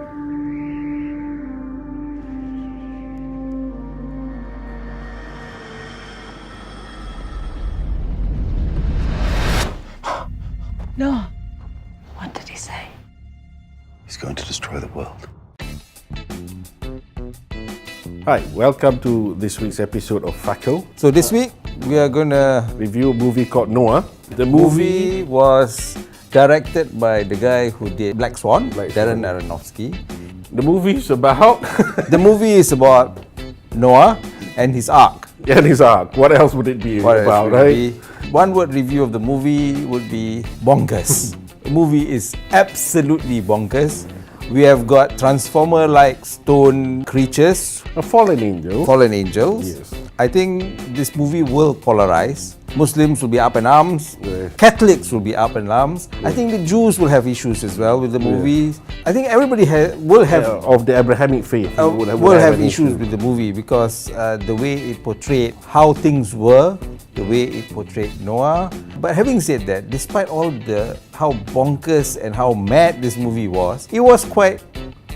No. What did he say? He's going to destroy the world. Hi, welcome to this week's episode of Fakkel. So this week we are going to Review a movie called Noah. The movie was directed by the guy who did Black Swan, Darren Aronofsky. The movie is about The movie is about Noah and his ark. and his ark. What else would it be What else about, would it right? be? One word review of the movie would be bonkers. The movie is absolutely bonkers. We have got transformer-like stone creatures, A fallen angel. fallen angels. Yes. I think this movie will polarize. Muslims will be up in arms. Yes. Catholics will be up in arms. I think the Jews will have issues as well with the movie. I think everybody will have Of the Abrahamic faith. will have an issues issue. with the movie because the way it portrayed how things were, the way it portrayed Noah. But having said that, despite all the how bonkers and how mad this movie was, it was quite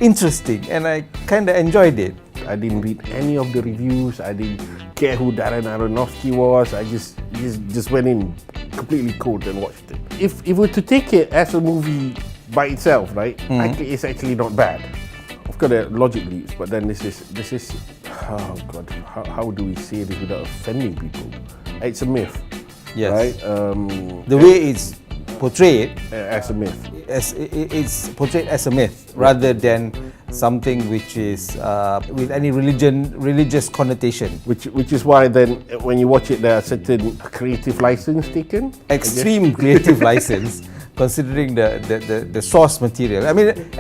interesting and I kind of enjoyed it. I didn't read any of the reviews. I didn't care who Darren Aronofsky was. I just went in completely cold and watched it. If we're to take it as a movie by itself, right? Actually, it's actually not bad. Of course, there are logic leaps, but then this is oh god, how do we say this without offending people? It's a myth, Yes. right? The way it's portrayed As a myth. it's portrayed as a myth rather than something which is with any religious connotation. Which is why then when you watch it, there are certain creative license taken. Extreme creative license considering the source material. I mean,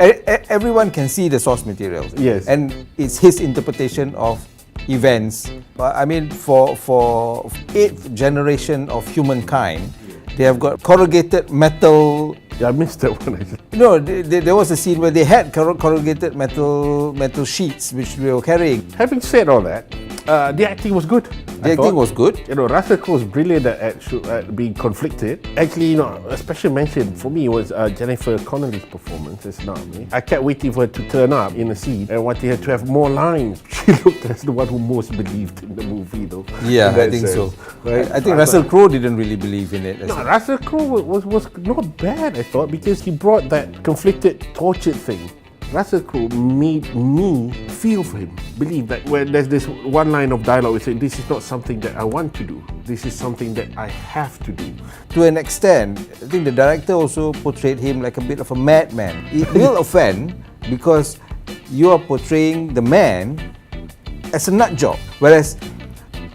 everyone can see the source material. Yes. And it's his interpretation of events. I mean, for 8th generation of humankind, they have got corrugated metal. Yeah, I missed that one actually. No, there was a scene where they had corrugated metal sheets which they were carrying. Having said all that, the acting was good. The acting was good. You know, Russell Crowe was brilliant at being conflicted. Actually, you know, a special mention for me was Jennifer Connelly's performance as Naomi. I kept waiting for her to turn up in the scene and wanted her to have more lines. She looked as the one who most believed in the movie, though. Yeah, in that I think so. Right? I think Russell Crowe didn't really believe in it. No, Russell Crowe was not bad, I thought, because he brought that conflicted, tortured thing. Russell Crowe made me feel for him, believe that when there's this one line of dialogue, we say, this is not something that I want to do. This is something that I have to do. To an extent, I think the director also portrayed him like a bit of a madman. It will offend because you are portraying the man as a nut job, whereas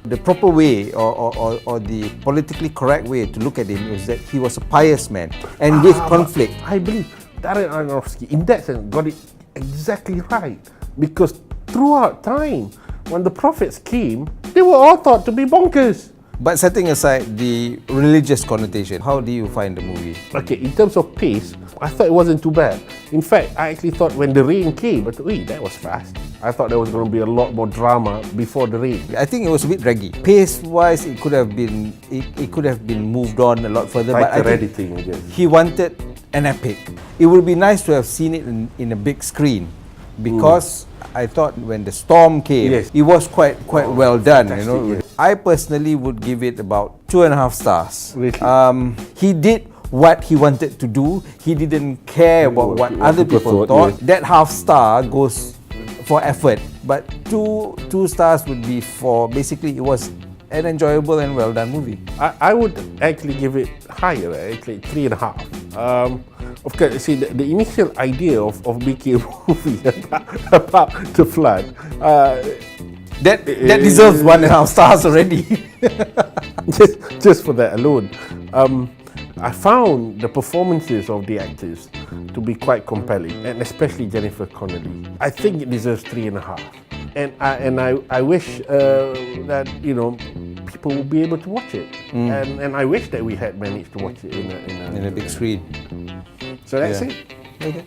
the proper way or the politically correct way to look at him is that he was a pious man and with conflict. I believe Darren Aronofsky, in that sense, got it exactly right. Because throughout time, when the prophets came, they were all thought to be bonkers. But setting aside the religious connotation, how do you find the movie? Okay, in terms of pace, I thought it wasn't too bad. In fact, I actually thought when the rain came, I thought, wait, that was fast. I thought there was going to be a lot more drama before the rain. I think it was a bit draggy. Pace-wise, it could have been moved on a lot further. Like but the I Reddit think thing, I guess. he wanted an epic. It would be nice to have seen it in a big screen, because I thought when the storm came, Yes. it was quite well done. You know, fantastic, I personally would give it about 2.5 stars. Really? He did what he wanted to do. He didn't care about what other people thought. yes. That half star goes for effort, but two stars would be for basically it was an enjoyable and well done movie. I would actually give it higher, actually 3.5. Of course, see, the initial idea of making a movie about the flood, That deserves 1.5 stars already. just for that alone. I found the performances of the actors to be quite compelling, and especially Jennifer Connelly. I think it deserves 3.5. And I wish that, you know, people will be able to watch it. And I wish that we had managed to watch it in a In a big screen. So that's Yeah. it. Okay.